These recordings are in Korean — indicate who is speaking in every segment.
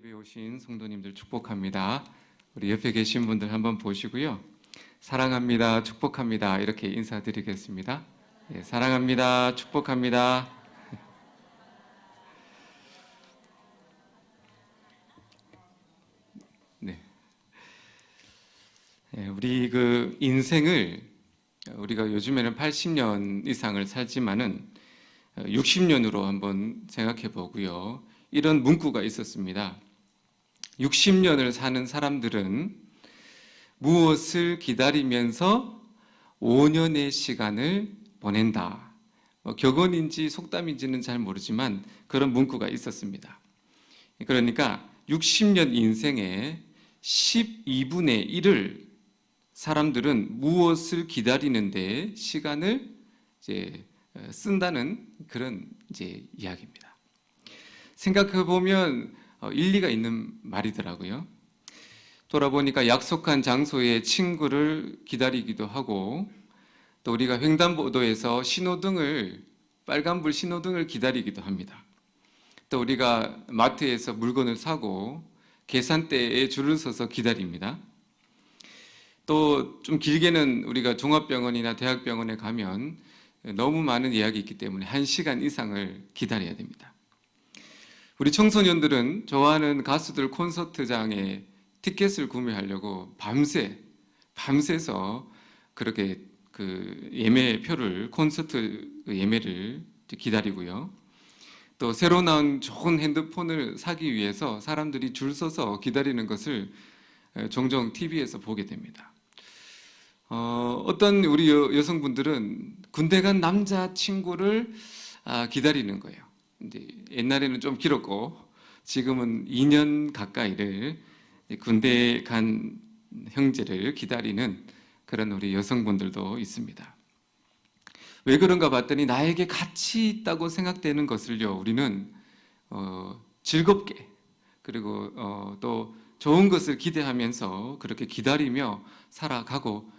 Speaker 1: 예배에 오신 성도님들 축복합니다. 우리 옆에 계신 분들 한번 보시고요. 사랑합니다, 축복합니다 이렇게 인사드리겠습니다. 네, 사랑합니다, 축복합니다. 네. 네, 우리 그 인생을 우리가 요즘에는 80년 이상을 살지만은 60년으로 한번 생각해 보고요. 이런 문구가 있었습니다. 60년을 사는 사람들은 무엇을 기다리면서 5년의 시간을 보낸다. 격언인지 속담인지는 잘 모르지만 그런 문구가 있었습니다. 그러니까 60년 인생의 12분의 1을 사람들은 무엇을 기다리는데 시간을 이제 쓴다는 그런 이제 이야기입니다. 생각해 보면 일리가 있는 말이더라고요. 돌아보니까 약속한 장소에 친구를 기다리기도 하고, 또 우리가 횡단보도에서 신호등을 빨간불 신호등을 기다리기도 합니다. 또 우리가 마트에서 물건을 사고 계산대에 줄을 서서 기다립니다. 또 좀 길게는 우리가 종합병원이나 대학병원에 가면 너무 많은 예약이 있기 때문에 1시간 이상을 기다려야 됩니다. 우리 청소년들은 좋아하는 가수들 콘서트장에 티켓을 구매하려고 밤새서 그렇게 그 예매표를 콘서트 예매를 기다리고요. 또 새로 나온 좋은 핸드폰을 사기 위해서 사람들이 줄 서서 기다리는 것을 종종 TV에서 보게 됩니다. 어떤 우리 여성분들은 군대 간 남자친구를 기다리는 거예요. 이제 옛날에는 좀 길었고 지금은 2년 가까이를 군대 간 형제를 기다리는 그런 우리 여성분들도 있습니다. 왜 그런가 봤더니 나에게 가치 있다고 생각되는 것을요, 우리는 즐겁게 그리고 또 좋은 것을 기대하면서 그렇게 기다리며 살아가고,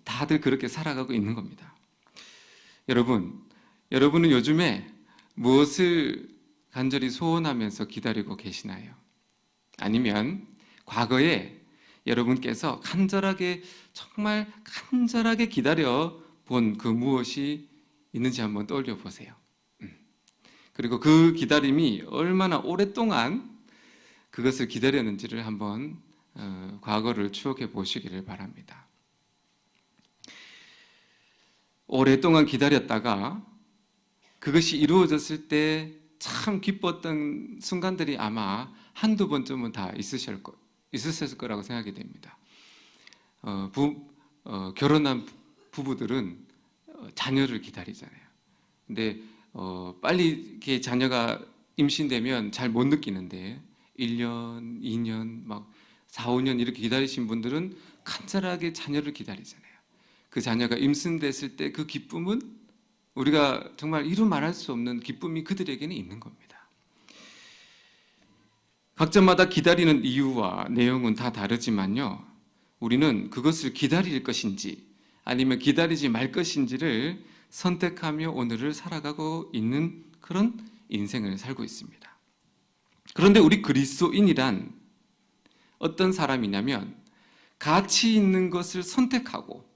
Speaker 1: 다들 그렇게 살아가고 있는 겁니다. 여러분은 요즘에 무엇을 간절히 소원하면서 기다리고 계시나요? 아니면 과거에 여러분께서 정말 간절하게 기다려 본 그 무엇이 있는지 한번 떠올려 보세요. 그리고 그 기다림이 얼마나 오랫동안 그것을 기다렸는지를 한번 과거를 추억해 보시기를 바랍니다. 오랫동안 기다렸다가 그것이 이루어졌을 때 참 기뻤던 순간들이 아마 한두 번쯤은 다 있으셨을 거라고 생각이 됩니다. 결혼한 부부들은 자녀를 기다리잖아요. 근데 빨리 이렇게 자녀가 임신되면 잘 못 느끼는데 1년, 2년, 막 4, 5년 이렇게 기다리신 분들은 간절하게 자녀를 기다리잖아요. 그 자녀가 임신됐을 때 그 기쁨은 우리가 정말 이루 말할 수 없는 기쁨이 그들에게는 있는 겁니다. 각자마다 기다리는 이유와 내용은 다 다르지만요, 우리는 그것을 기다릴 것인지 아니면 기다리지 말 것인지를 선택하며 오늘을 살아가고 있는 그런 인생을 살고 있습니다. 그런데 우리 그리스도인이란 어떤 사람이냐면 가치 있는 것을 선택하고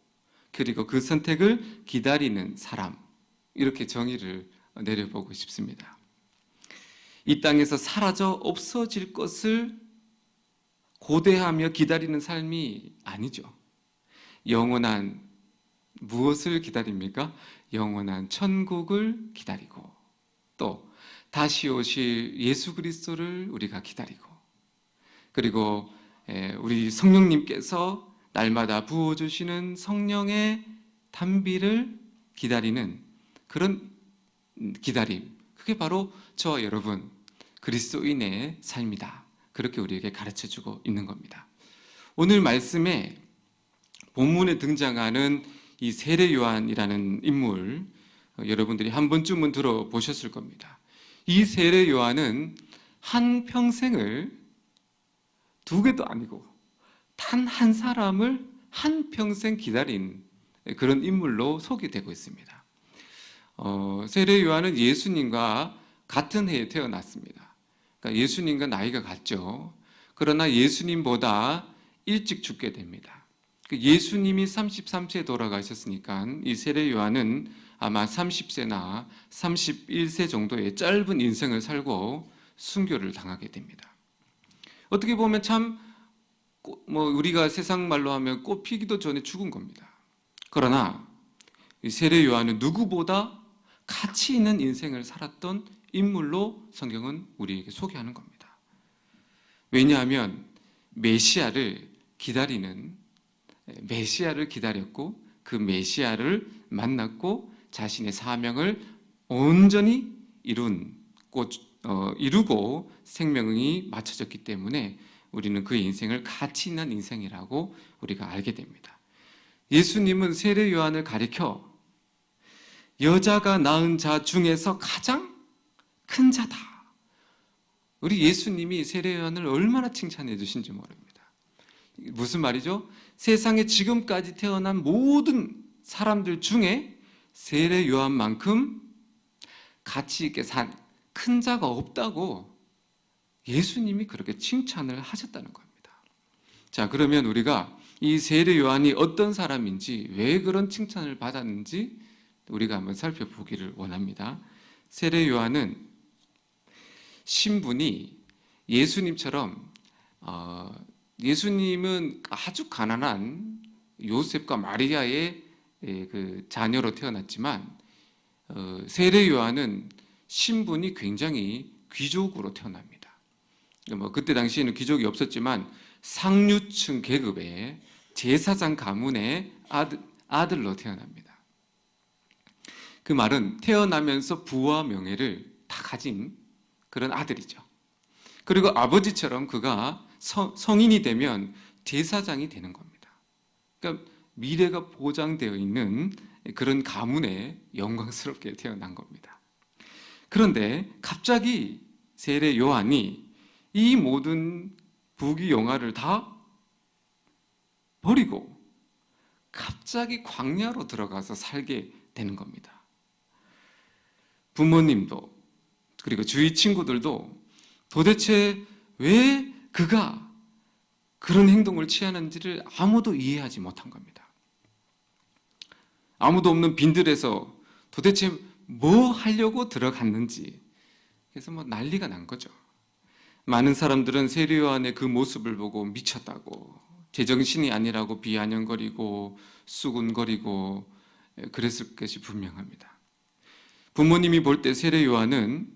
Speaker 1: 그리고 그 선택을 기다리는 사람, 이렇게 정의를 내려보고 싶습니다. 이 땅에서 사라져 없어질 것을 고대하며 기다리는 삶이 아니죠. 영원한 무엇을 기다립니까? 영원한 천국을 기다리고 또 다시 오실 예수 그리스도를 우리가 기다리고, 그리고 우리 성령님께서 날마다 부어주시는 성령의 단비를 기다리는 그런 기다림, 그게 바로 저와 여러분 그리스도인의 삶이다. 그렇게 우리에게 가르쳐주고 있는 겁니다. 오늘 말씀에 본문에 등장하는 이 세례 요한이라는 인물, 여러분들이 한 번쯤은 들어보셨을 겁니다. 이 세례 요한은 한 평생을 두 개도 아니고 단 한 사람을 한 평생 기다린 그런 인물로 소개되고 있습니다. 세례 요한은 예수님과 같은 해에 태어났습니다. 그러니까 예수님과 나이가 같죠. 그러나 예수님보다 일찍 죽게 됩니다. 예수님이 33세에 돌아가셨으니까 이 세례 요한은 아마 30세나 31세 정도의 짧은 인생을 살고 순교를 당하게 됩니다. 어떻게 보면 참 우리가 세상 말로 하면 꽃 피기도 전에 죽은 겁니다. 그러나 이 세례 요한은 누구보다 가치 있는 인생을 살았던 인물로 성경은 우리에게 소개하는 겁니다. 왜냐하면 메시아를 기다렸고 그 메시아를 만났고 자신의 사명을 온전히 이루고 생명이 맞춰졌기 때문에 우리는 그 인생을 가치 있는 인생이라고 우리가 알게 됩니다. 예수님은 세례 요한을 가리켜 여자가 낳은 자 중에서 가장 큰 자다. 우리 예수님이 세례 요한을 얼마나 칭찬해 주신지 모릅니다. 무슨 말이죠? 세상에 지금까지 태어난 모든 사람들 중에 세례 요한만큼 가치 있게 산 큰 자가 없다고 예수님이 그렇게 칭찬을 하셨다는 겁니다. 자, 그러면 우리가 이 세례 요한이 어떤 사람인지, 왜 그런 칭찬을 받았는지 우리가 한번 살펴보기를 원합니다. 세례 요한은 신분이 예수님처럼 예수님은 아주 가난한 요셉과 마리아의 그 자녀로 태어났지만 세례 요한은 신분이 굉장히 귀족으로 태어납니다. 그때 당시에는 귀족이 없었지만 상류층 계급의 제사장 가문의 아들로 태어납니다. 그 말은 태어나면서 부와 명예를 다 가진 그런 아들이죠. 그리고 아버지처럼 그가 성인이 되면 제사장이 되는 겁니다. 그러니까 미래가 보장되어 있는 그런 가문에 영광스럽게 태어난 겁니다. 그런데 갑자기 세례 요한이 이 모든 부귀영화를 다 버리고 갑자기 광야로 들어가서 살게 되는 겁니다. 부모님도 그리고 주위 친구들도 도대체 왜 그가 그런 행동을 취하는지를 아무도 이해하지 못한 겁니다. 아무도 없는 빈들에서 도대체 뭐 하려고 들어갔는지, 그래서 난리가 난 거죠. 많은 사람들은 세례 요한의 그 모습을 보고 미쳤다고, 제정신이 아니라고 비아냥거리고 수군거리고 그랬을 것이 분명합니다. 부모님이 볼 때 세례 요한은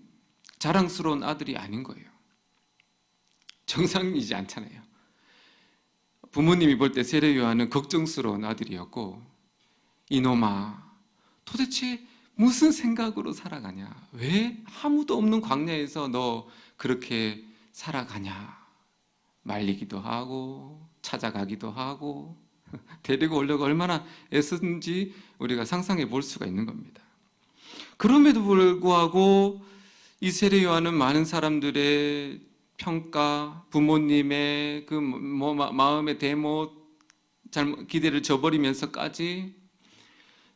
Speaker 1: 자랑스러운 아들이 아닌 거예요. 정상이지 않잖아요. 부모님이 볼 때 세례 요한은 걱정스러운 아들이었고, 이놈아, 도대체 무슨 생각으로 살아가냐? 왜 아무도 없는 광야에서 너 그렇게 살아가냐? 말리기도 하고 찾아가기도 하고 데리고 오려고 얼마나 애썼는지 우리가 상상해 볼 수가 있는 겁니다. 그럼에도 불구하고 이 세례 요한은 많은 사람들의 평가, 부모님의 그 마음의 대못, 기대를 저버리면서까지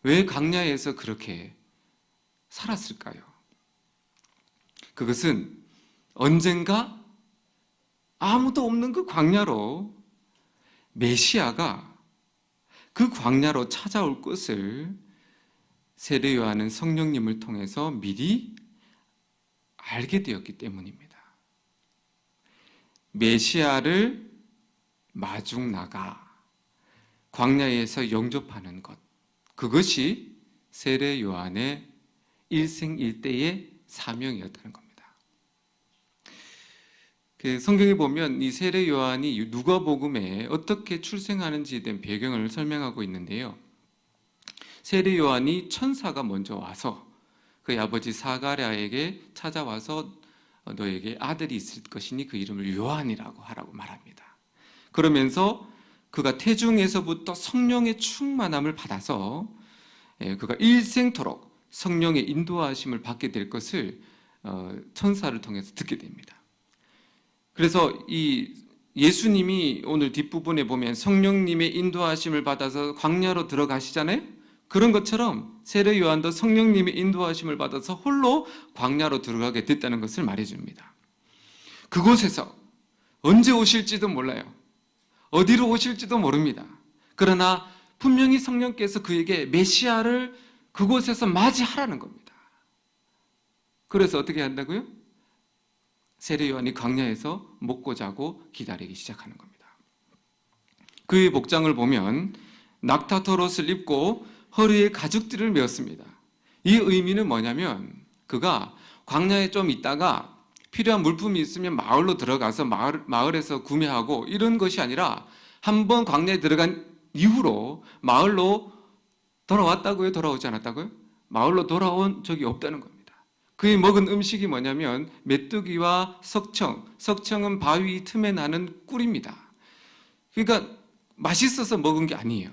Speaker 1: 왜 광야에서 그렇게 살았을까요? 그것은 언젠가 아무도 없는 그 광야로 메시아가 그 광야로 찾아올 것을 세례 요한은 성령님을 통해서 미리 알게 되었기 때문입니다. 메시아를 마중 나가 광야에서 영접하는 것, 그것이 세례 요한의 일생일대의 사명이었다는 겁니다. 성경에 보면 이 세례 요한이 누가복음에 어떻게 출생하는지에 대한 배경을 설명하고 있는데요. 세례 요한이 천사가 먼저 와서 그의 아버지 사가랴에게 찾아와서 너에게 아들이 있을 것이니 그 이름을 요한이라고 하라고 말합니다. 그러면서 그가 태중에서부터 성령의 충만함을 받아서 그가 일생토록 성령의 인도하심을 받게 될 것을 천사를 통해서 듣게 됩니다. 그래서 이 예수님이 오늘 뒷부분에 보면 성령님의 인도하심을 받아서 광야로 들어가시잖아요. 그런 것처럼 세례 요한도 성령님의 인도하심을 받아서 홀로 광야로 들어가게 됐다는 것을 말해줍니다. 그곳에서 언제 오실지도 몰라요. 어디로 오실지도 모릅니다. 그러나 분명히 성령께서 그에게 메시아를 그곳에서 맞이하라는 겁니다. 그래서 어떻게 한다고요? 세례 요한이 광야에서 먹고 자고 기다리기 시작하는 겁니다. 그의 복장을 보면 낙타토롯을 입고 허리에 가죽띠를 메었습니다. 이 의미는 뭐냐면 그가 광야에 좀 있다가 필요한 물품이 있으면 마을로 들어가서 마을에서 구매하고 이런 것이 아니라 한번 광야에 들어간 이후로 마을로 돌아왔다고요? 돌아오지 않았다고요? 마을로 돌아온 적이 없다는 겁니다. 그의 먹은 음식이 뭐냐면 메뚜기와 석청은 바위 틈에 나는 꿀입니다. 그러니까 맛있어서 먹은 게 아니에요.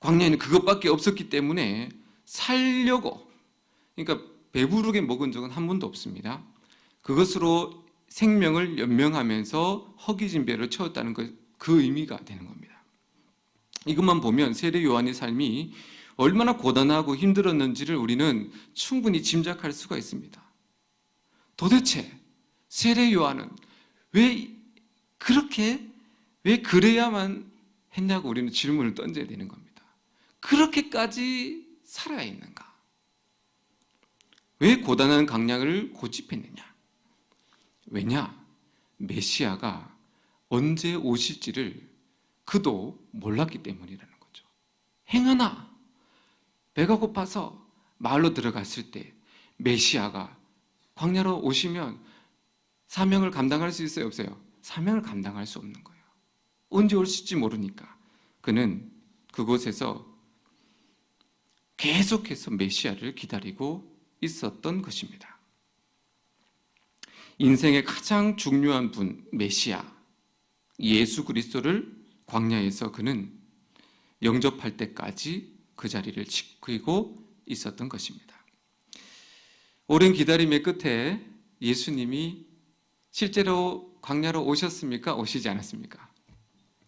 Speaker 1: 광야에는 그것밖에 없었기 때문에 살려고, 그러니까 배부르게 먹은 적은 한 번도 없습니다. 그것으로 생명을 연명하면서 허기진 배를 채웠다는 그 의미가 되는 겁니다. 이것만 보면 세례 요한의 삶이 얼마나 고단하고 힘들었는지를 우리는 충분히 짐작할 수가 있습니다. 도대체 세례 요한은 왜 그래야만 했냐고 우리는 질문을 던져야 되는 겁니다. 그렇게까지 살아야 있는가? 왜 고단한 강약을 고집했느냐? 왜냐? 메시아가 언제 오실지를 그도 몰랐기 때문이라는 거죠. 행하나 배가 고파서 마을로 들어갔을 때 메시아가 광야로 오시면 사명을 감당할 수 있어요? 없어요? 사명을 감당할 수 없는 거예요. 언제 올지 모르니까 그는 그곳에서 계속해서 메시아를 기다리고 있었던 것입니다. 인생의 가장 중요한 분, 메시아, 예수 그리스도를 광야에서 그는 영접할 때까지 그 자리를 지키고 있었던 것입니다. 오랜 기다림의 끝에 예수님이 실제로 광야로 오셨습니까? 오시지 않았습니까?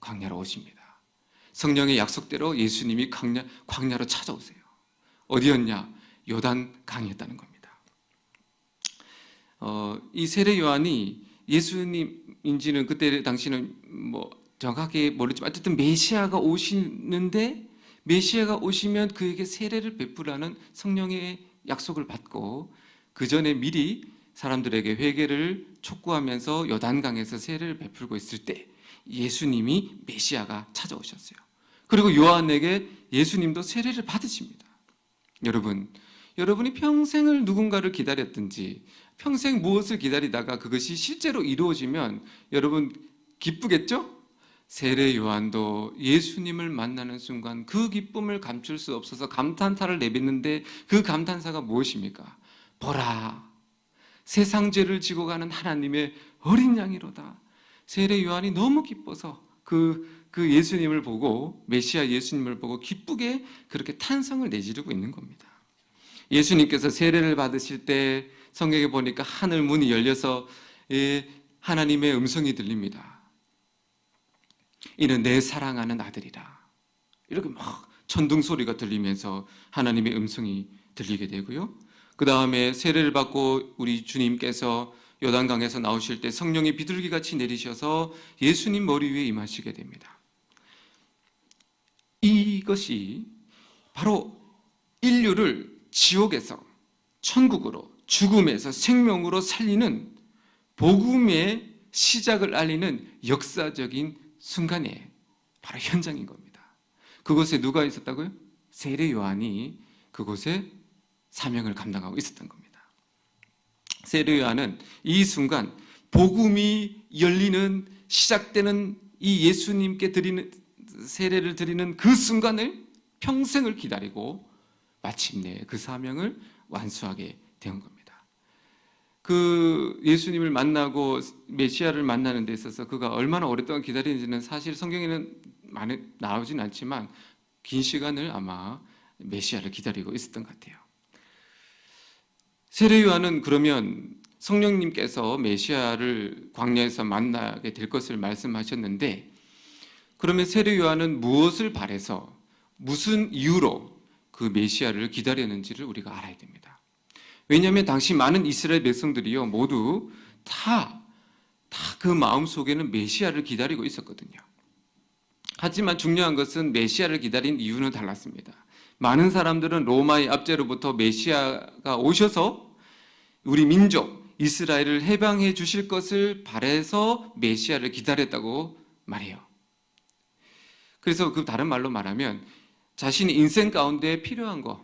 Speaker 1: 광야로 오십니다. 성령의 약속대로 예수님이 광야로 찾아오세요. 어디였냐? 요단 강이었다는 겁니다. 이 세례 요한이 예수님인지는 그때 당시는 정확하게 모르지만 어쨌든 메시아가 오시는데 메시아가 오시면 그에게 세례를 베푸라는 성령의 약속을 받고 그 전에 미리 사람들에게 회개를 촉구하면서 요단강에서 세례를 베풀고 있을 때 예수님이 메시아가 찾아오셨어요. 그리고 요한에게 예수님도 세례를 받으십니다. 여러분이 평생을 누군가를 기다렸든지 평생 무엇을 기다리다가 그것이 실제로 이루어지면 여러분 기쁘겠죠? 세례 요한도 예수님을 만나는 순간 그 기쁨을 감출 수 없어서 감탄사를 내뱉는데 그 감탄사가 무엇입니까? 보라, 세상 죄를 지고 가는 하나님의 어린 양이로다. 세례 요한이 너무 기뻐서 그 예수님을 보고 메시아 예수님을 보고 기쁘게 그렇게 탄성을 내지르고 있는 겁니다. 예수님께서 세례를 받으실 때 성경에 보니까 하늘 문이 열려서 하나님의 음성이 들립니다. 이는 내 사랑하는 아들이라. 이렇게 막 천둥 소리가 들리면서 하나님의 음성이 들리게 되고요. 그 다음에 세례를 받고 우리 주님께서 요단강에서 나오실 때 성령이 비둘기같이 내리셔서 예수님 머리 위에 임하시게 됩니다. 이것이 바로 인류를 지옥에서 천국으로, 죽음에서 생명으로 살리는 복음의 시작을 알리는 역사적인 순간의 바로 현장인 겁니다. 그곳에 누가 있었다고요? 세례 요한이 그곳에 사명을 감당하고 있었던 겁니다. 세례 요한은 이 순간 복음이 열리는 시작되는 이 예수님께 드리는 세례를 드리는 그 순간을 평생을 기다리고 마침내 그 사명을 완수하게 된 겁니다. 그 예수님을 만나고 메시아를 만나는 데 있어서 그가 얼마나 오랫동안 기다리는지는 사실 성경에는 많이 나오진 않지만 긴 시간을 아마 메시아를 기다리고 있었던 것 같아요. 세례 요한은 그러면 성령님께서 메시아를 광야에서 만나게 될 것을 말씀하셨는데 그러면 세례 요한은 무엇을 바라서 무슨 이유로 그 메시아를 기다렸는지를 우리가 알아야 됩니다. 왜냐하면 당시 많은 이스라엘 백성들이요 모두 다 그 마음 속에는 메시아를 기다리고 있었거든요. 하지만 중요한 것은 메시아를 기다린 이유는 달랐습니다. 많은 사람들은 로마의 압제로부터 메시아가 오셔서 우리 민족 이스라엘을 해방해 주실 것을 바라서 메시아를 기다렸다고 말해요. 그래서 그 다른 말로 말하면 자신의 인생 가운데 필요한 거,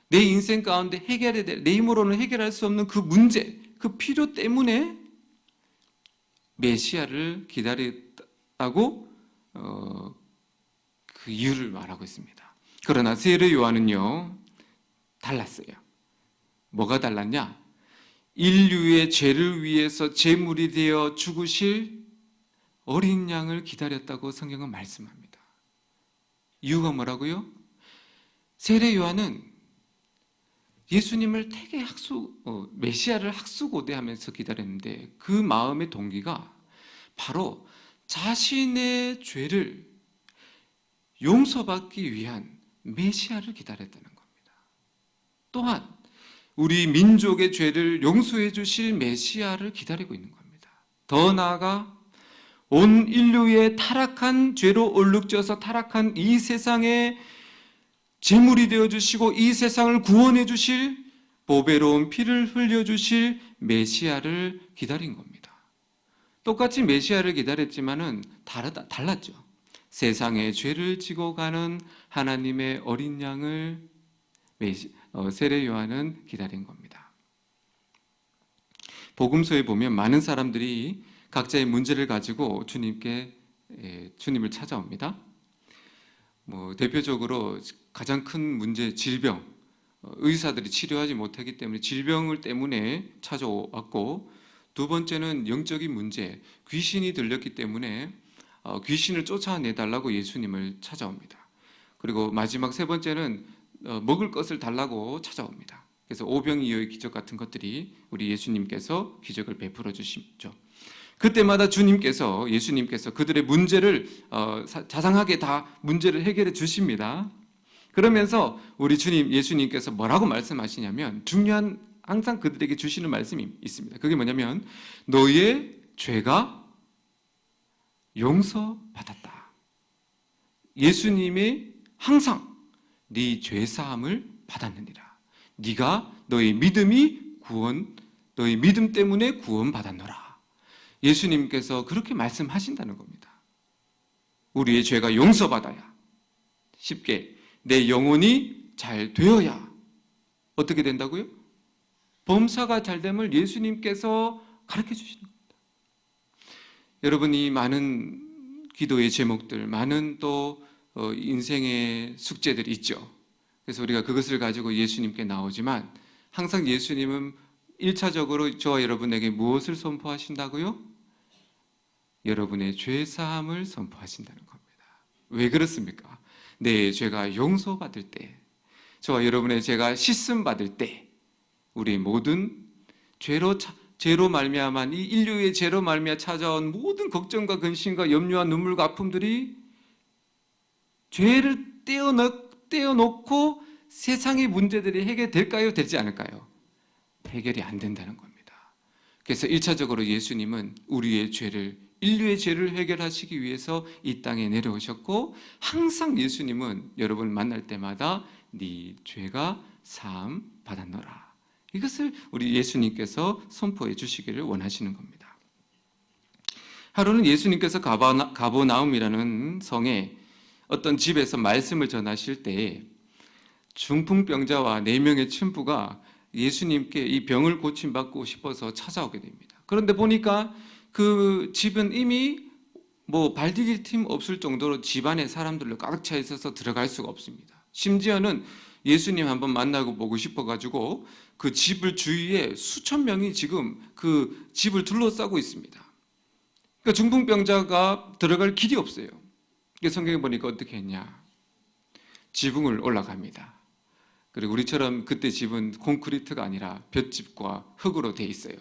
Speaker 1: 내 인생 가운데 해결해야 될, 내 힘으로는 해결할 수 없는 그 문제, 그 필요 때문에 메시아를 기다렸다고 그 이유를 말하고 있습니다. 그러나 세례 요한은요 달랐어요. 뭐가 달랐냐? 인류의 죄를 위해서 제물이 되어 죽으실 어린 양을 기다렸다고 성경은 말씀합니다. 이유가 뭐라고요? 세례 요한은 예수님을 되게 메시아를 학수고대하면서 기다렸는데 그 마음의 동기가 바로 자신의 죄를 용서받기 위한 메시아를 기다렸다는 겁니다. 또한 우리 민족의 죄를 용서해 주실 메시아를 기다리고 있는 겁니다. 더 나아가 온 인류의 타락한 죄로 얼룩져서 타락한 이 세상에 제물이 되어주시고 이 세상을 구원해 주실 보배로운 피를 흘려주실 메시아를 기다린 겁니다. 똑같이 메시아를 기다렸지만은 달랐죠. 세상의 죄를 지고 가는 하나님의 어린 양을 세례 요한은 기다린 겁니다. 복음서에 보면 많은 사람들이 각자의 문제를 가지고 주님을 찾아옵니다. 대표적으로 가장 큰 문제, 질병, 의사들이 치료하지 못하기 때문에 질병을 때문에 찾아왔고, 두 번째는 영적인 문제, 귀신이 들렸기 때문에 귀신을 쫓아내달라고 예수님을 찾아옵니다. 그리고 마지막 세 번째는 먹을 것을 달라고 찾아옵니다. 그래서 오병이어의 기적 같은 것들이 우리 예수님께서 기적을 베풀어 주시죠. 그때마다 예수님께서 그들의 문제를 자상하게 다 문제를 해결해 주십니다. 그러면서 우리 예수님께서 뭐라고 말씀하시냐면 항상 그들에게 주시는 말씀이 있습니다. 그게 뭐냐면 너의 죄가 용서받았다. 예수님이 항상 네 죄 사함을 받았느니라. 네가 너의 믿음 때문에 구원받았노라. 예수님께서 그렇게 말씀하신다는 겁니다. 우리의 죄가 용서받아야, 쉽게 내 영혼이 잘 되어야 어떻게 된다고요? 범사가 잘 됨을 예수님께서 가르쳐 주시는 겁니다. 여러분이 많은 기도의 제목들, 많은 또 인생의 숙제들이 있죠. 그래서 우리가 그것을 가지고 예수님께 나오지만 항상 예수님은 1차적으로 저와 여러분에게 무엇을 선포하신다고요? 여러분의 죄 사함을 선포하신다는 겁니다. 왜 그렇습니까? 내 죄가 용서받을 때, 저와 여러분의 죄가 씻음 받을 때, 우리 모든 죄로 말미암아 이 인류의 죄로 말미암아 찾아온 모든 걱정과 근심과 염려와 눈물과 아픔들이 죄를 떼어놓고 세상의 문제들이 해결될까요? 되지 않을까요? 해결이 안 된다는 겁니다. 그래서 1차적으로 예수님은 인류의 죄를 해결하시기 위해서 이 땅에 내려오셨고, 항상 예수님은 여러분을 만날 때마다 네 죄가 사함 받았노라. 이것을 우리 예수님께서 선포해 주시기를 원하시는 겁니다. 하루는 예수님께서 가버나움이라는 성에 어떤 집에서 말씀을 전하실 때 중풍병자와 4명의 친부가 예수님께 이 병을 고침받고 싶어서 찾아오게 됩니다. 그런데 보니까 그 집은 이미 발 디딜 틈 없을 정도로 집안에 사람들로 가득 차 있어서 들어갈 수가 없습니다. 심지어는 예수님 한번 만나고 보고 싶어가지고 그 집을 주위에 수천 명이 지금 그 집을 둘러싸고 있습니다. 그러니까 중풍병자가 들어갈 길이 없어요. 성경에 보니까 어떻게 했냐? 지붕을 올라갑니다. 그리고 우리처럼 그때 집은 콘크리트가 아니라 볏짚과 흙으로 돼 있어요.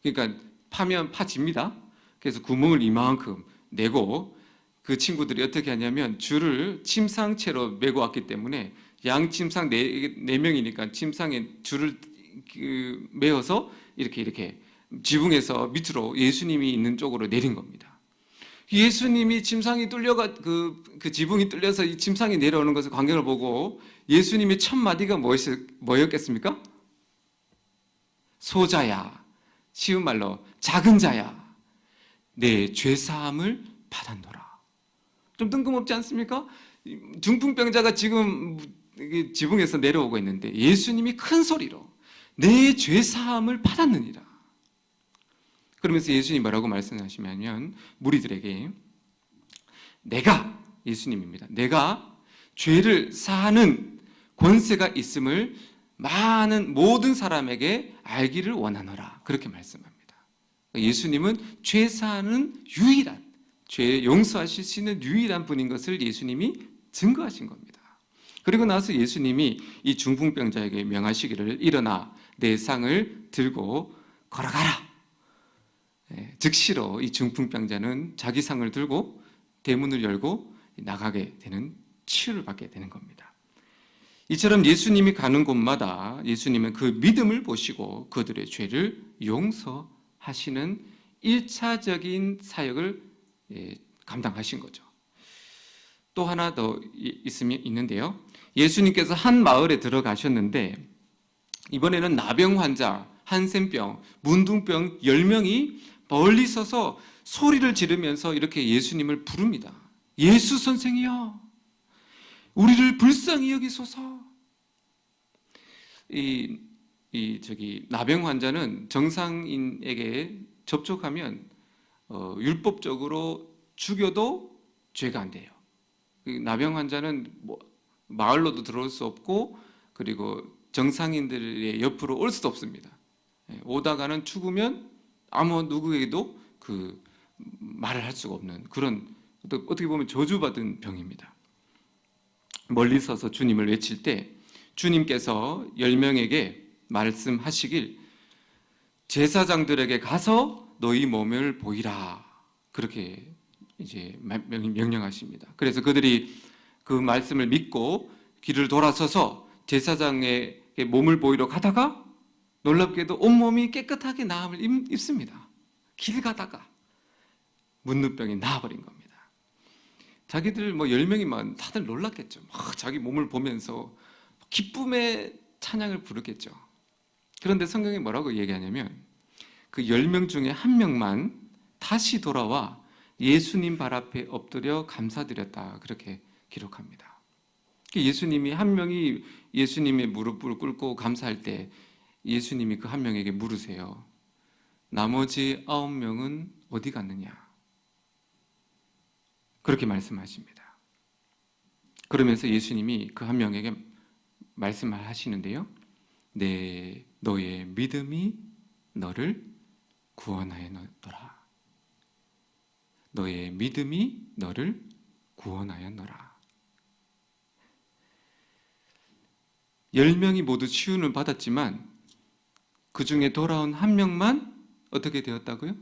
Speaker 1: 그러니까 파면 파집니다. 그래서 구멍을 이만큼 내고 그 친구들이 어떻게 하냐면 줄을 침상채로 메고 왔기 때문에 양 침상 4명이니까 침상에 줄을 메어서 이렇게 지붕에서 밑으로 예수님이 있는 쪽으로 내린 겁니다. 예수님이 침상이 뚫려가 그 지붕이 뚫려서 이 침상이 내려오는 것을 광경을 보고 예수님의 첫 마디가 뭐였겠습니까? 소자야, 쉬운 말로 작은 자야, 내 죄사함을 받았노라. 좀 뜬금없지 않습니까? 중풍병자가 지금 지붕에서 내려오고 있는데 예수님이 큰 소리로 내 죄사함을 받았느니라. 그러면서 예수님이 뭐라고 말씀하시냐면 무리들에게 내가, 예수님입니다, 내가 죄를 사하는 권세가 있음을 많은 모든 사람에게 알기를 원하노라. 그렇게 말씀합니다. 예수님은 죄 사하는 유일한, 죄 용서하실 수 있는 유일한 분인 것을 예수님이 증거하신 겁니다. 그리고 나서 예수님이 이 중풍병자에게 명하시기를 일어나 내 상을 들고 걸어가라. 즉시로 이 중풍병자는 자기 상을 들고 대문을 열고 나가게 되는, 치유를 받게 되는 겁니다. 이처럼 예수님이 가는 곳마다 예수님은 그 믿음을 보시고 그들의 죄를 용서하시는 1차적인 사역을 감당하신 거죠. 또 하나 더 있는데요. 예수님께서 한 마을에 들어가셨는데 이번에는 나병 환자, 한센병, 문둥병 10명이 멀리 서서 소리를 지르면서 이렇게 예수님을 부릅니다. 예수 선생이여, 우리를 불쌍히 여기소서. 나병 환자는 정상인에게 접촉하면 율법적으로 죽여도 죄가 안 돼요. 나병 환자는 마을로도 들어올 수 없고 그리고 정상인들의 옆으로 올 수도 없습니다. 오다가는 죽으면 아무 누구에게도 말을 할 수가 없는 그런, 어떻게 보면 저주받은 병입니다. 멀리 서서 주님을 외칠 때 주님께서 10명에게 말씀하시길 제사장들에게 가서 너희 몸을 보이라. 그렇게 이제 명령하십니다. 그래서 그들이 그 말씀을 믿고 길을 돌아서서 제사장에게 몸을 보이러 가다가 놀랍게도 온몸이 깨끗하게 나음을 입습니다. 길 가다가 문둥병이 나아버린 겁니다. 자기들 10명이면 다들 놀랐겠죠. 막 자기 몸을 보면서 기쁨의 찬양을 부르겠죠. 그런데 성경이 뭐라고 얘기하냐면 그 10명 중에 한 명만 다시 돌아와 예수님 발 앞에 엎드려 감사드렸다. 그렇게 기록합니다. 예수님이 한 명이 예수님의 무릎을 꿇고 감사할 때 예수님이 그 한 명에게 물으세요. 나머지 9명은 어디 갔느냐? 그렇게 말씀하십니다. 그러면서 예수님이 그 한 명에게 말씀을 하시는데요. 너의 믿음이 너를 구원하였노라. 너의 믿음이 너를 구원하였노라. 10명이 모두 치유는 받았지만 그 중에 돌아온 한 명만 어떻게 되었다고요?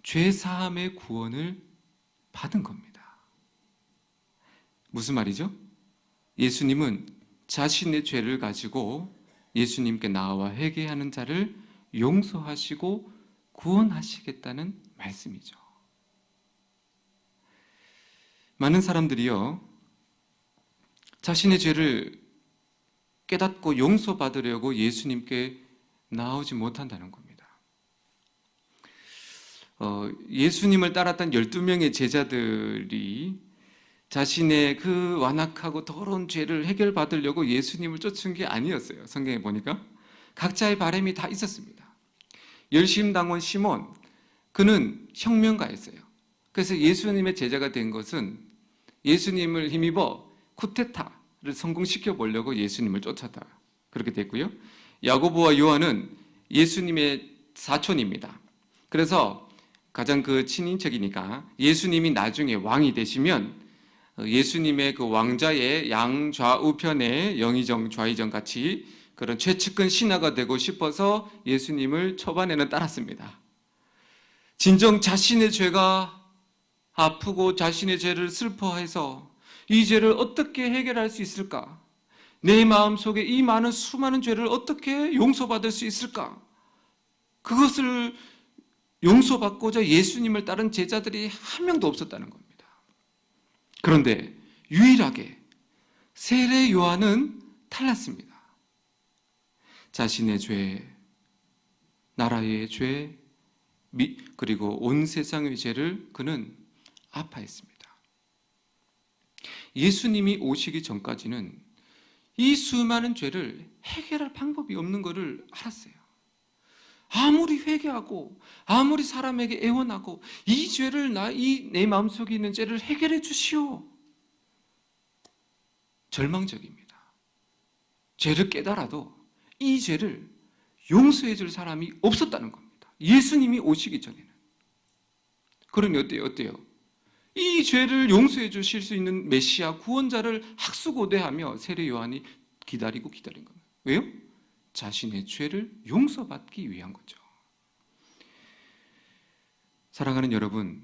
Speaker 1: 죄사함의 구원을 받은 겁니다. 무슨 말이죠? 예수님은 자신의 죄를 가지고 예수님께 나와 회개하는 자를 용서하시고 구원하시겠다는 말씀이죠. 많은 사람들이요, 자신의 죄를 깨닫고 용서받으려고 예수님께 나오지 못한다는 겁니다. 예수님을 따랐던 12명의 제자들이 자신의 그 완악하고 더러운 죄를 해결받으려고 예수님을 쫓은 게 아니었어요. 성경에 보니까 각자의 바람이 다 있었습니다. 열심당원 시몬, 그는 혁명가였어요. 그래서 예수님의 제자가 된 것은 예수님을 힘입어 쿠데타를 성공시켜 보려고 예수님을 쫓았다. 그렇게 됐고요. 야고보와 요한은 예수님의 사촌입니다. 그래서 가장 그 친인척이니까 예수님이 나중에 왕이 되시면 예수님의 그 왕자의 양좌우편에 영의정 좌의정 같이 그런 최측근 신하가 되고 싶어서 예수님을 초반에는 따랐습니다. 진정 자신의 죄가 아프고 자신의 죄를 슬퍼해서 이 죄를 어떻게 해결할 수 있을까? 내 마음속에 이 많은 수많은 죄를 어떻게 용서받을 수 있을까? 그것을 용서받고자 예수님을 따른 제자들이 한 명도 없었다는 겁니다. 그런데 유일하게 세례 요한은 달랐습니다. 자신의 죄, 나라의 죄, 그리고 온 세상의 죄를 그는 아파했습니다. 예수님이 오시기 전까지는 이 수많은 죄를 해결할 방법이 없는 것을 알았어요. 아무리 회개하고 아무리 사람에게 애원하고 이 죄를 내 마음속에 있는 죄를 해결해 주시오. 절망적입니다. 죄를 깨달아도 이 죄를 용서해 줄 사람이 없었다는 겁니다. 예수님이 오시기 전에는. 그러니 어때요? 이 죄를 용서해 주실 수 있는 메시아 구원자를 학수고대하며 세례 요한이 기다린 겁니다. 왜요? 자신의 죄를 용서받기 위한 거죠. 사랑하는 여러분,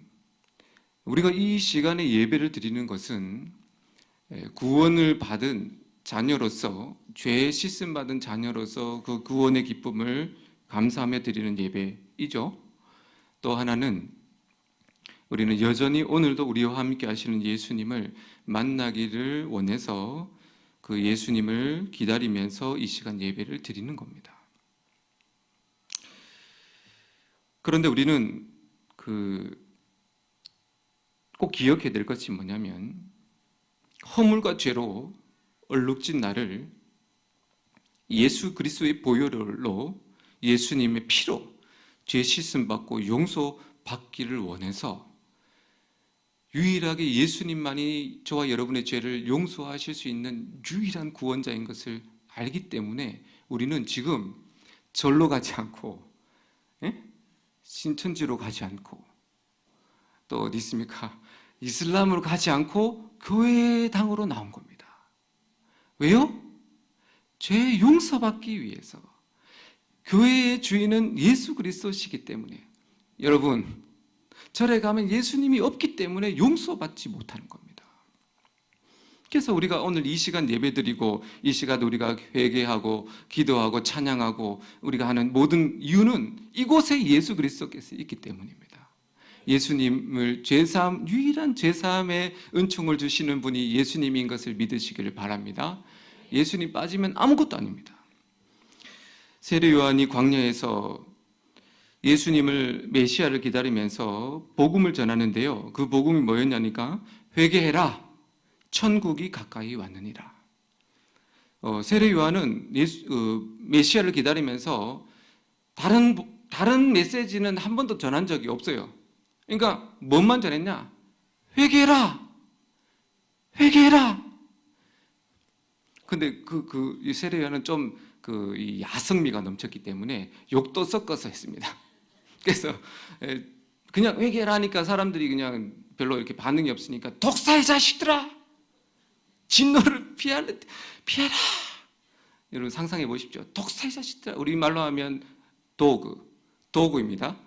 Speaker 1: 우리가 이 시간에 예배를 드리는 것은 구원을 받은 자녀로서, 죄 씻음 받은 자녀로서 그 구원의 기쁨을 감사하며 드리는 예배이죠. 또 하나는 우리는 여전히 오늘도 우리와 함께 하시는 예수님을 만나기를 원해서 그 예수님을 기다리면서 이 시간 예배를 드리는 겁니다. 그런데 우리는 꼭 기억해야 될 것이 뭐냐면, 허물과 죄로 얼룩진 나를 예수 그리스도의 보혈로, 예수님의 피로 죄 씻음 받고 용서받기를 원해서 유일하게 예수님만이 저와 여러분의 죄를 용서하실 수 있는 유일한 구원자인 것을 알기 때문에 우리는 지금 절로 가지 않고, 신천지로 가지 않고, 또 어디 있습니까? 이슬람으로 가지 않고 교회당으로 나온 겁니다. 왜요? 죄 용서받기 위해서. 교회의 주인은 예수 그리스도시기 때문에. 여러분, 절에 가면 예수님이 없기 때문에 용서받지 못하는 겁니다. 그래서 우리가 오늘 이 시간 예배드리고 이 시간 우리가 회개하고 기도하고 찬양하고 우리가 하는 모든 이유는 이곳에 예수 그리스도께서 있기 때문입니다. 예수님을 유일한 죄사함의 은총을 주시는 분이 예수님인 것을 믿으시기를 바랍니다. 예수님 빠지면 아무것도 아닙니다. 세례 요한이 광야에서 예수님을, 메시아를 기다리면서 복음을 전하는데요. 그 복음이 뭐였냐니까, 회개해라, 천국이 가까이 왔느니라. 세례 요한은 메시아를 기다리면서 다른 메시지는 한 번도 전한 적이 없어요. 그러니까 뭔만 전했냐? 회개해라, 회개해라. 근데 이 세례 요한은 좀 이 야성미가 넘쳤기 때문에 욕도 섞어서 했습니다. 그래서 그냥 회개를 하니까 사람들이 그냥 별로 이렇게 반응이 없으니까, 독사의 자식들아, 진노를 피해라. 여러분 상상해 보십시오. 독사의 자식들아. 우리말로 하면 도구입니다.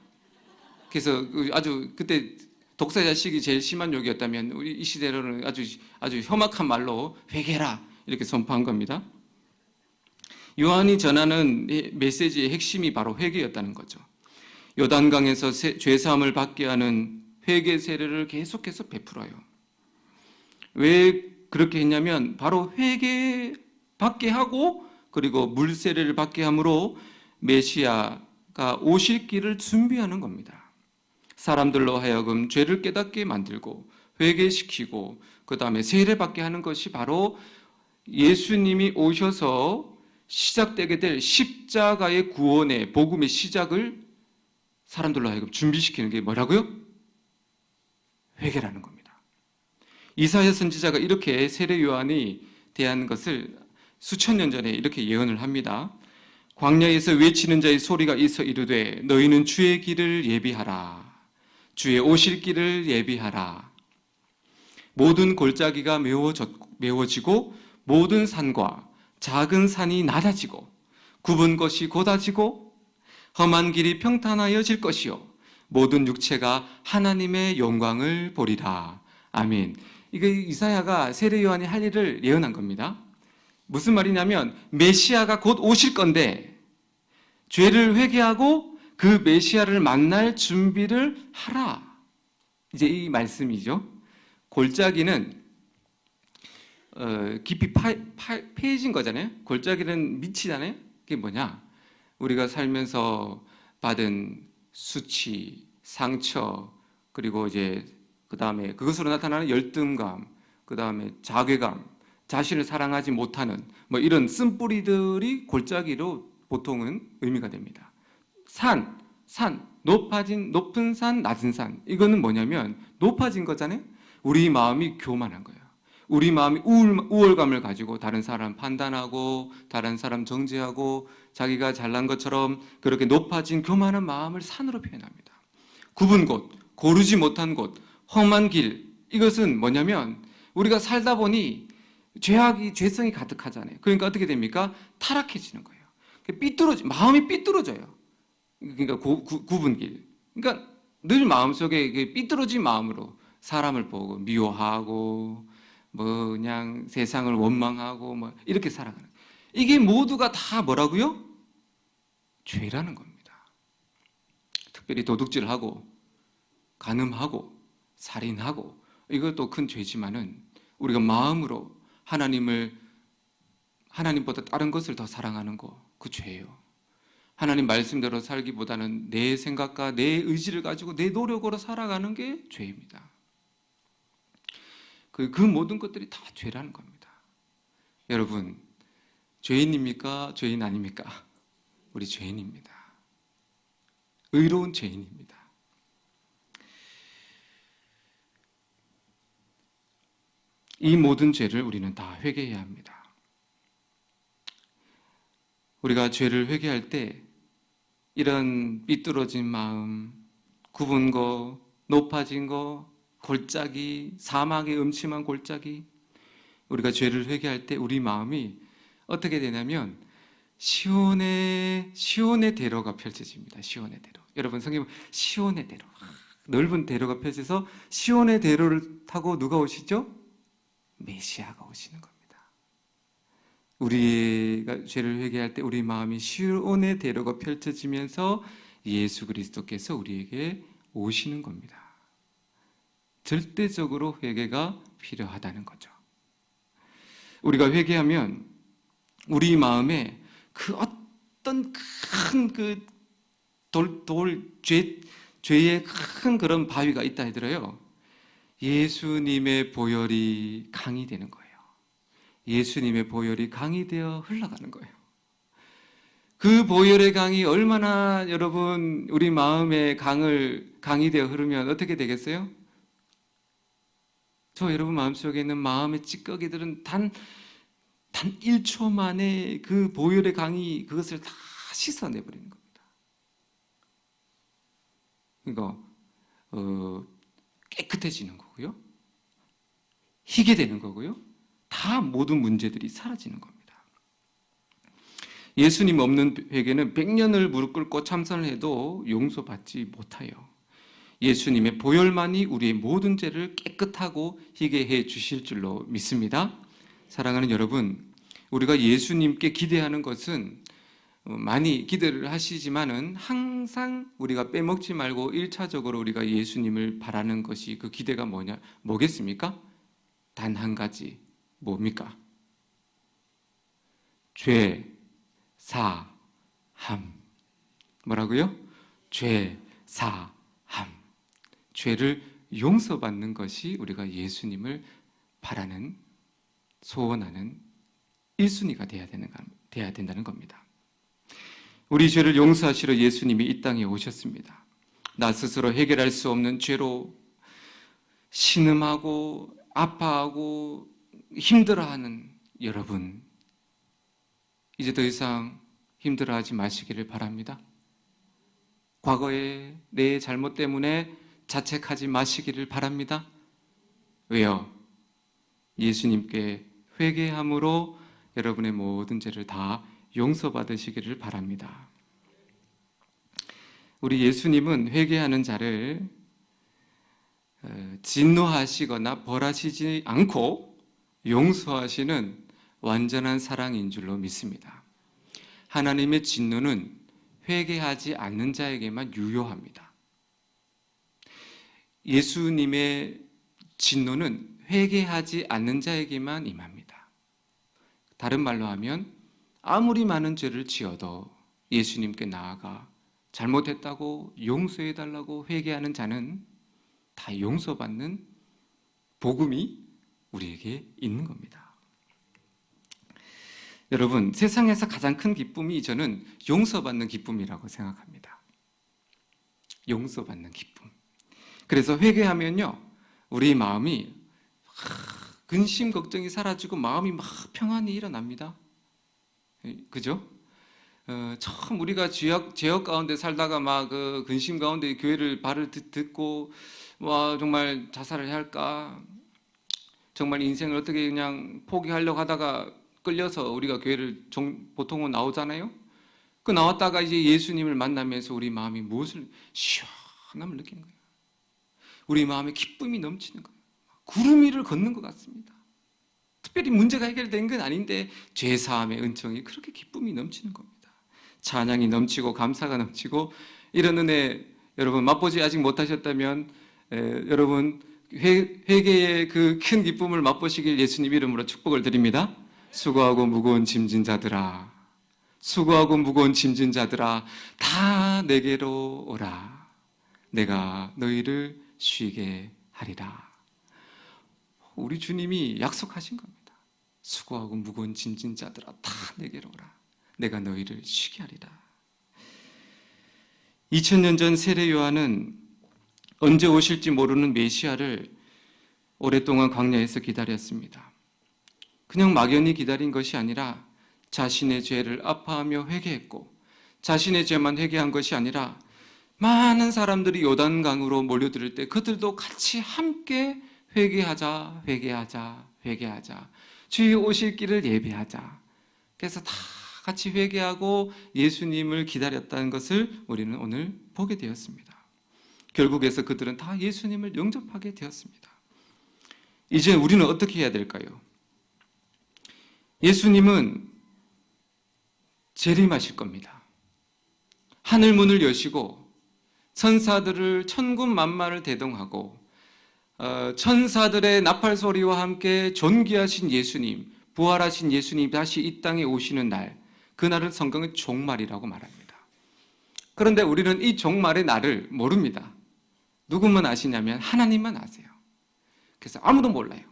Speaker 1: 그래서 아주 그때 독사의 자식이 제일 심한 욕이었다면 우리 이 시대로는 아주 험악한 말로 회개라 이렇게 선포한 겁니다. 요한이 전하는 메시지의 핵심이 바로 회개였다는 거죠. 요단강에서 죄사함을 받게 하는 회개 세례를 계속해서 베풀어요. 왜 그렇게 했냐면 바로 회개 받게 하고 그리고 물 세례를 받게 함으로 메시아가 오실 길을 준비하는 겁니다. 사람들로 하여금 죄를 깨닫게 만들고 회개시키고 그 다음에 세례받게 하는 것이 바로 예수님이 오셔서 시작되게 될 십자가의 구원의 복음의 시작을 사람들로 하여금 준비시키는 게 뭐라고요? 회개라는 겁니다. 이사야 선지자가 이렇게 세례 요한이 대한 것을 수천 년 전에 이렇게 예언을 합니다. 광야에서 외치는 자의 소리가 있어 이르되 너희는 주의 길을 예비하라. 주의 오실 길을 예비하라. 모든 골짜기가 메워지고 모든 산과 작은 산이 낮아지고 굽은 것이 곧아지고 험한 길이 평탄하여질 것이요 모든 육체가 하나님의 영광을 보리라. 아멘. 이게 이사야가 세례 요한이 할 일을 예언한 겁니다. 무슨 말이냐면 메시아가 곧 오실 건데 죄를 회개하고 그 메시아를 만날 준비를 하라. 이제 이 말씀이죠. 골짜기는 깊이 패해진 거잖아요. 골짜기는 밑이잖아요. 그게 뭐냐? 우리가 살면서 받은 수치, 상처, 그리고 이제 그 다음에 그것으로 나타나는 열등감, 그 다음에 자괴감, 자신을 사랑하지 못하는 뭐 이런 쓴뿌리들이 골짜기로 보통은 의미가 됩니다. 산, 높은 산, 낮은 산. 이거는 뭐냐면 높아진 거잖아요. 우리 마음이 교만한 거예요. 우리 마음이 우월감을 가지고 다른 사람 판단하고 다른 사람 정죄하고 자기가 잘난 것처럼 그렇게 높아진 교만한 마음을 산으로 표현합니다. 굽은 곳, 고르지 못한 곳, 험한 길. 이것은 뭐냐면 우리가 살다 보니 죄성이 가득하잖아요. 그러니까 어떻게 됩니까? 타락해지는 거예요. 마음이 삐뚤어져요. 그러니까 굽은 길. 그러니까 늘 마음속에 삐뚤어진 마음으로 사람을 보고 미워하고 뭐 그냥 세상을 원망하고 뭐 이렇게 살아가는. 이게 모두가 다 뭐라고요? 죄라는 겁니다. 특별히 도둑질하고 간음하고 살인하고 이것도 큰 죄지만은 우리가 마음으로 하나님보다 다른 것을 더 사랑하는 거, 그 죄예요. 하나님 말씀대로 살기보다는 내 생각과 내 의지를 가지고 내 노력으로 살아가는 게 죄입니다. 그 모든 것들이 다 죄라는 겁니다. 여러분, 죄인입니까? 죄인 아닙니까? 우리 죄인입니다. 의로운 죄인입니다. 이 모든 죄를 우리는 다 회개해야 합니다. 우리가 죄를 회개할 때 이런 삐뚤어진 마음, 굽은 거, 높아진 거, 골짜기, 사막의 음침한 골짜기, 우리가 죄를 회개할 때 우리 마음이 어떻게 되냐면 시온의 대로가 펼쳐집니다. 시온의 대로. 여러분 성경 시온의 대로, 넓은 대로가 펼쳐서 시온의 대로를 타고 누가 오시죠? 메시아가 오시는 겁니다. 우리가 죄를 회개할 때 우리 마음이 시온의 대로가 펼쳐지면서 예수 그리스도께서 우리에게 오시는 겁니다. 절대적으로 회개가 필요하다는 거죠. 우리가 회개하면 우리 마음에 그 어떤 큰 죄의 큰 그런 바위가 있다 하더라요. 예수님의 보혈이 강이 되는 거예요. 예수님의 보혈이 강이 되어 흘러가는 거예요. 그 보혈의 강이 얼마나 여러분 우리 마음의 강이 되어 흐르면 어떻게 되겠어요? 저 여러분 마음속에 있는 마음의 찌꺼기들은 단 1초 만에 그 보혈의 강이 그것을 다 씻어내버리는 겁니다. 그러니까 깨끗해지는 거고요. 희게 되는 거고요. 다 모든 문제들이 사라지는 겁니다. 예수님 없는 회개는 100년을 무릎 꿇고 참선을 해도 용서받지 못해요. 예수님의 보혈만이 우리의 모든 죄를 깨끗하고 희게 해 주실 줄로 믿습니다. 사랑하는 여러분, 우리가 예수님께 기대하는 것은 많이 기대를 하시지만은 항상 우리가 빼먹지 말고 1차적으로 우리가 예수님을 바라는 것이 그 기대가 뭐겠습니까? 단 한 가지, 뭡니까? 죄, 사함. 뭐라고요? 죄, 사함. 죄를 용서받는 것이 우리가 예수님을 바라는, 소원하는 1순위가 돼야 된다는 겁니다. 우리 죄를 용서하시러 예수님이 이 땅에 오셨습니다. 나 스스로 해결할 수 없는 죄로 신음하고 아파하고 힘들어하는 여러분, 이제 더 이상 힘들어하지 마시기를 바랍니다. 과거에 내 잘못 때문에 자책하지 마시기를 바랍니다. 왜요? 예수님께 회개함으로 여러분의 모든 죄를 다 용서받으시기를 바랍니다. 우리 예수님은 회개하는 자를 진노하시거나 벌하시지 않고 용서하시는 완전한 사랑인 줄로 믿습니다. 하나님의 진노는 회개하지 않는 자에게만 유효합니다. 예수님의 진노는 회개하지 않는 자에게만 임합니다. 다른 말로 하면 아무리 많은 죄를 지어도 예수님께 나아가 잘못했다고 용서해달라고 회개하는 자는 다 용서받는 복음이 우리에게 있는 겁니다. 여러분, 세상에서 가장 큰 기쁨이 저는 용서받는 기쁨이라고 생각합니다. 용서받는 기쁨. 그래서 회개하면요, 우리 마음이 근심 걱정이 사라지고 마음이 막 평안이 일어납니다. 그죠? 참 우리가 죄악 가운데 살다가 막 그 근심 가운데 교회를 발을 듣고 와 정말 자살을 해야 할까? 정말 인생을 어떻게 그냥 포기하려고 하다가 끌려서 우리가 교회를 보통은 나오잖아요. 그 나왔다가 이제 예수님을 만나면서 우리 마음이 무엇을 시원함을 느끼는 거예요. 우리 마음에 기쁨이 넘치는 거예요. 구름 위를 걷는 것 같습니다. 특별히 문제가 해결된 건 아닌데 죄사함의 은총이 그렇게 기쁨이 넘치는 겁니다. 찬양이 넘치고 감사가 넘치고 이런 은혜 여러분 맛보지 아직 못하셨다면 여러분 회개의 그 큰 기쁨을 맛보시길 예수님 이름으로 축복을 드립니다. 수고하고 무거운 짐진 자들아, 수고하고 무거운 짐진 자들아, 다 내게로 오라. 내가 너희를 쉬게 하리라. 우리 주님이 약속하신 겁니다. 수고하고 무거운 짐진 자들아, 다 내게로 오라. 내가 너희를 쉬게 하리라. 2000년 전 세례 요한은 언제 오실지 모르는 메시아를 오랫동안 광야에서 기다렸습니다. 그냥 막연히 기다린 것이 아니라 자신의 죄를 아파하며 회개했고, 자신의 죄만 회개한 것이 아니라 많은 사람들이 요단강으로 몰려들 때 그들도 같이 함께 회개하자, 회개하자, 회개하자. 주의 오실 길을 예배하자. 그래서 다 같이 회개하고 예수님을 기다렸다는 것을 우리는 오늘 보게 되었습니다. 결국에서 그들은 다 예수님을 영접하게 되었습니다. 이제 우리는 어떻게 해야 될까요? 예수님은 재림하실 겁니다. 하늘 문을 여시고 천사들을 천군만마를 대동하고 천사들의 나팔 소리와 함께 존귀하신 예수님, 부활하신 예수님 다시 이 땅에 오시는 날, 그날을 성경은 종말이라고 말합니다. 그런데 우리는 이 종말의 날을 모릅니다. 누구만 아시냐면 하나님만 아세요. 그래서 아무도 몰라요.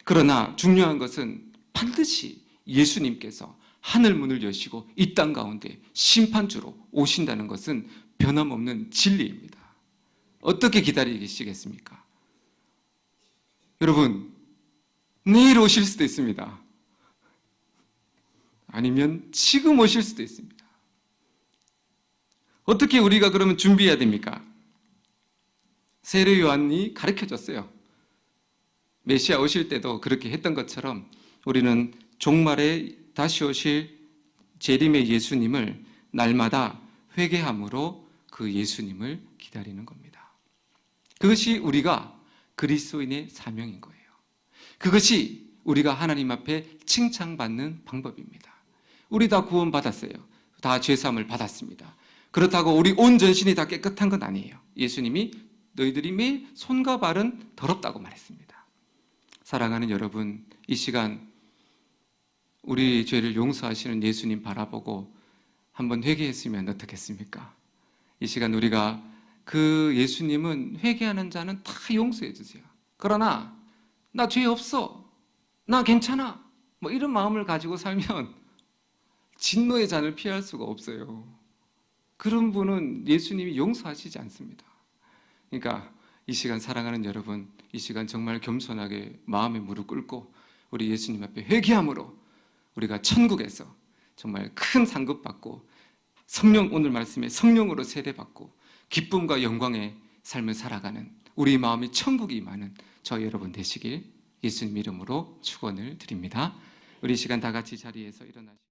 Speaker 1: 그러나 중요한 것은 반드시 예수님께서 하늘 문을 여시고 이 땅 가운데 심판주로 오신다는 것은 변함없는 진리입니다. 어떻게 기다리시겠습니까? 여러분, 내일 오실 수도 있습니다. 아니면 지금 오실 수도 있습니다. 어떻게 우리가 그러면 준비해야 됩니까? 세례 요한이 가르쳐줬어요. 메시아 오실 때도 그렇게 했던 것처럼 우리는 종말에 다시 오실 재림의 예수님을 날마다 회개함으로 그 예수님을 기다리는 겁니다. 그것이 우리가 그리스도인의 사명인 거예요. 그것이 우리가 하나님 앞에 칭찬받는 방법입니다. 우리 다 구원받았어요. 다 죄사함을 받았습니다. 그렇다고 우리 온 전신이 다 깨끗한 건 아니에요. 예수님이 너희들이 매일 손과 발은 더럽다고 말했습니다. 사랑하는 여러분, 이 시간 우리 죄를 용서하시는 예수님 바라보고 한번 회개했으면 어떻겠습니까? 이 시간 우리가 그 예수님은 회개하는 자는 다 용서해 주세요. 그러나 나 죄 없어, 나 괜찮아, 뭐 이런 마음을 가지고 살면 진노의 잔을 피할 수가 없어요. 그런 분은 예수님이 용서하시지 않습니다. 그러니까 이 시간 사랑하는 여러분, 이 시간 정말 겸손하게 마음에 무릎 꿇고 우리 예수님 앞에 회개함으로 우리가 천국에서 정말 큰 상급 받고 성령, 오늘 말씀에 성령으로 세례받고 기쁨과 영광의 삶을 살아가는 우리 마음이 천국이 임하는 저 여러분 되시길 예수님 이름으로 축원을 드립니다. 우리 이 시간 다 같이 자리에서 일어나시고